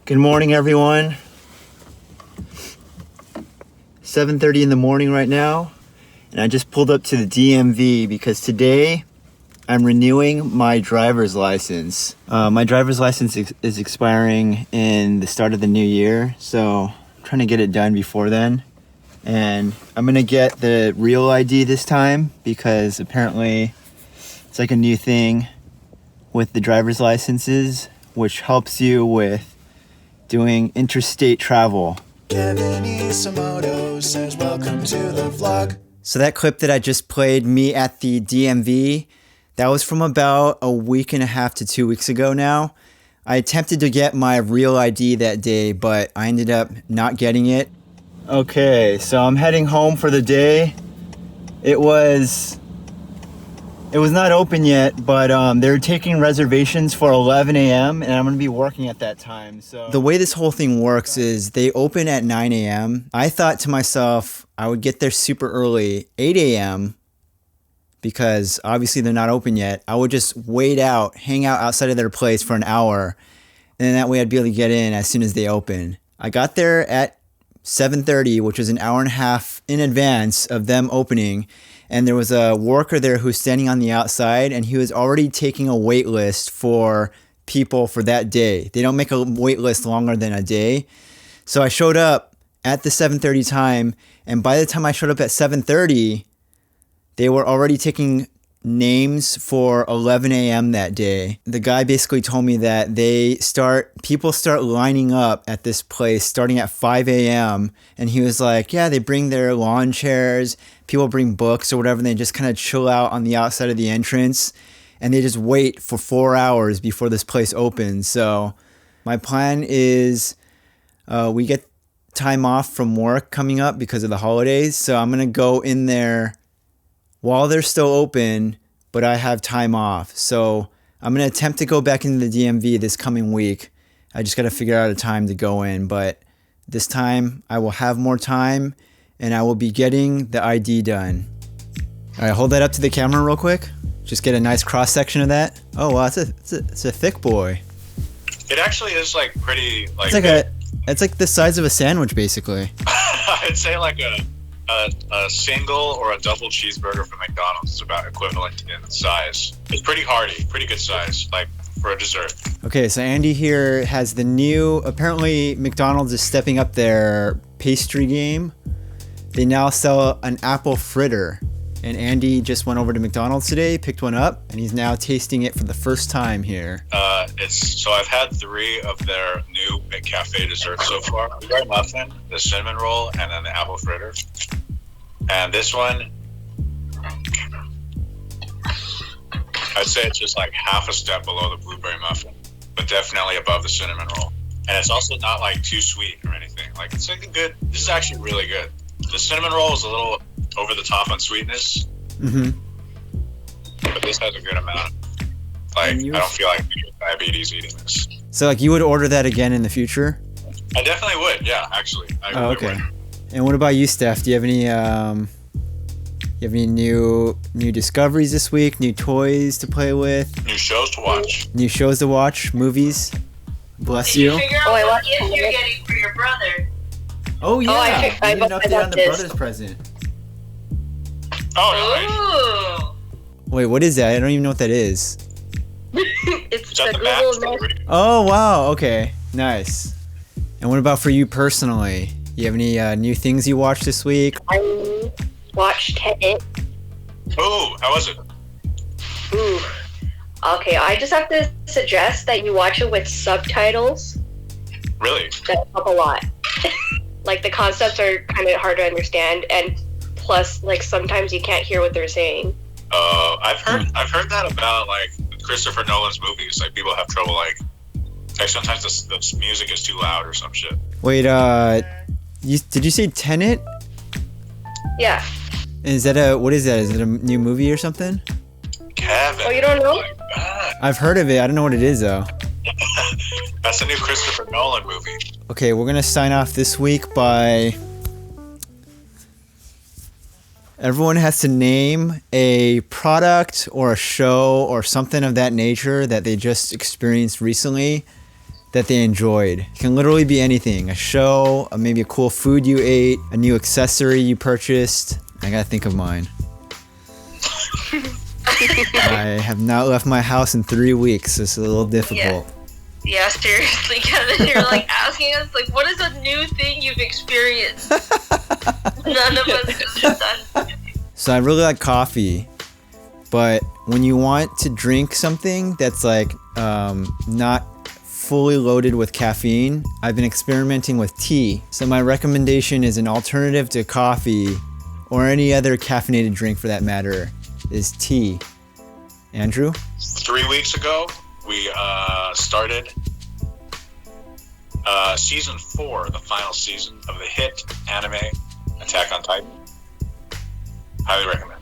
Good morning, everyone. 7:30 in the morning right now, and I just pulled up to the DMV because today I'm renewing my driver's license. My driver's license is expiring in the start of the new year, so I'm trying to get it done before then. And I'm gonna get the real ID this time because apparently it's like a new thing with the driver's licenses, which helps you with doing interstate travel. Kevin Isomoto says welcome to the vlog. So that clip that I just played, me at the DMV, that was from about a week and a half to 2 weeks ago now. I attempted to get my real ID that day, but I ended up not getting it. Okay, so I'm heading home for the day. It was not open yet, but they're taking reservations for 11 a.m. and I'm gonna be working at that time. So the way this whole thing works is they open at 9 a.m. I thought to myself I would get there super early, 8 a.m. because obviously they're not open yet. I would just wait out, hang out outside of their place for an hour, and then that way I'd be able to get in as soon as they open. I got there at 7:30, which was an hour and a half in advance of them opening. And there was a worker there who was standing on the outside, and he was already taking a wait list for people for that day. They don't make a wait list longer than a day. So I showed up at the 7:30 time, and by the time I showed up at 7:30, they were already taking names for 11 a.m. that day. The guy basically told me that people start lining up at this place starting at 5 a.m. And he was like, yeah, they bring their lawn chairs, people bring books or whatever, and they just kind of chill out on the outside of the entrance. And they just wait for 4 hours before this place opens. So my plan is we get time off from work coming up because of the holidays. So I'm going to go in there while they're still open, but I have time off. So I'm going to attempt to go back into the DMV this coming week. I just got to figure out a time to go in, but this time I will have more time and I will be getting the ID done. All right, hold that up to the camera real quick. Just get a nice cross section of that. Oh, wow, it's a thick boy. It actually is like pretty like. It's like the size of a sandwich, basically. I'd say like a single or a double cheeseburger from McDonald's is about equivalent in size. It's pretty hearty, pretty good size, like for a dessert. Okay, so Andy here has the new, apparently McDonald's is stepping up their pastry game. They now sell an apple fritter. And Andy just went over to McDonald's today, picked one up, and he's now tasting it for the first time here. So I've had 3 of their new McCafe desserts so far. The blueberry muffin, the cinnamon roll, and then the apple fritter. And this one, I'd say it's just like half a step below the blueberry muffin, but definitely above the cinnamon roll. And it's also not like too sweet or anything. Like it's like this is actually really good. The cinnamon roll is a little over the top on sweetness, but this has a good amount. Like I don't feel like diabetes eating this. So like you would order that again in the future? I definitely would. Yeah, actually. I really would. And what about you, Steph? Do you have any new discoveries this week? New toys to play with? New shows to watch. New shows to watch? Movies? Bless you. Figure out what gift you're getting for your brother. Oh yeah, I we did an update on the brother's present. Oh, nice. Wait, what is that? I don't even know what that is. It's the Google Mac. Oh wow, okay, nice. And what about for you personally? You have any new things you watched this week? I watched Tenet. Oh, how was it? Ooh. Okay, I just have to suggest that you watch it with subtitles. Really? That help a lot. Like the concepts are kind of hard to understand, and plus, like sometimes you can't hear what they're saying. I've heard that about like Christopher Nolan's movies. Like people have trouble like sometimes the music is too loud or some shit. Wait, did you say Tenet? Yeah. Is that what is that? Is it a new movie or something? Kevin. Oh, you don't know? I've heard of it. I don't know what it is though. That's a new Christopher Nolan movie. Okay, we're gonna sign off this week by everyone has to name a product or a show or something of that nature that they just experienced recently that they enjoyed. It can literally be anything. A show, maybe a cool food you ate, a new accessory you purchased. I gotta think of mine. I have not left my house in 3 weeks. It's a little difficult. Yeah, seriously, Kevin, you're like asking us, like, what is a new thing you've experienced? None of us have done. So I really like coffee, but when you want to drink something that's like not fully loaded with caffeine, I've been experimenting with tea. So my recommendation is an alternative to coffee or any other caffeinated drink for that matter is tea. Andrew? 3 weeks ago, we started season 4, the final season of the hit anime Attack on Titan. Highly recommend.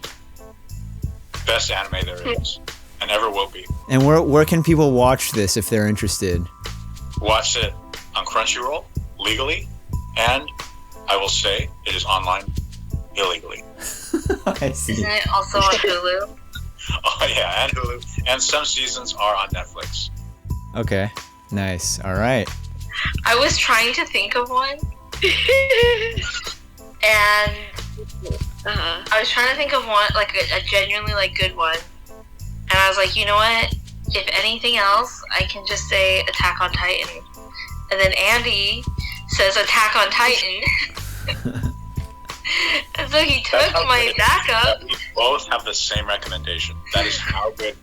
Best anime there is, and ever will be. And where can people watch this if they're interested? Watch it on Crunchyroll, legally, and I will say it is online illegally. I see. Isn't it also on Hulu? Oh yeah, and Hulu. And some seasons are on Netflix. Okay, nice. All right. I was trying to think of one, and I was trying to think of one, like a genuinely like good one, and I was like, you know what? If anything else, I can just say Attack on Titan, and then Andy says Attack on Titan. And so he took my backup. We both have the same recommendation. That is how good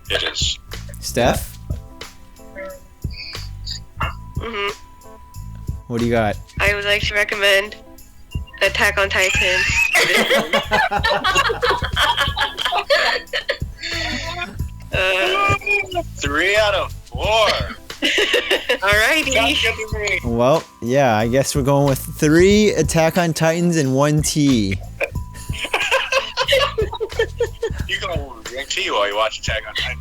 it is. Steph? What do you got? I would like to recommend Attack on Titan. 3 out of 4. Alrighty. Well, yeah, I guess we're going with 3 Attack on Titans and 1 tea. You can drink tea while you watch Attack on Titan.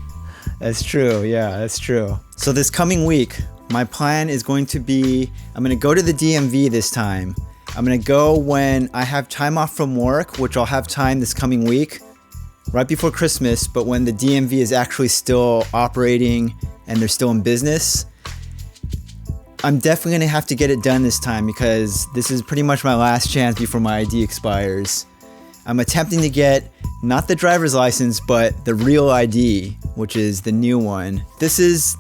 That's true, yeah, that's true. So this coming week, my plan is going to be, I'm going to go to the DMV this time. I'm going to go when I have time off from work, which I'll have time this coming week, right before Christmas, but when the DMV is actually still operating and they're still in business. I'm definitely going to have to get it done this time because this is pretty much my last chance before my ID expires. I'm attempting to get not the driver's license, but the real ID, which is the new one. This is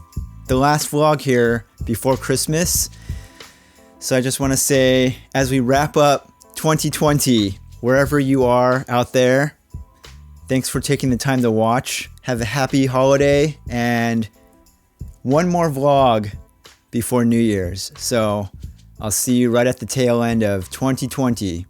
the last vlog here before Christmas. So I just want to say, as we wrap up 2020, wherever you are out there, thanks for taking the time to watch. Have a happy holiday and one more vlog before New Year's. So I'll see you right at the tail end of 2020.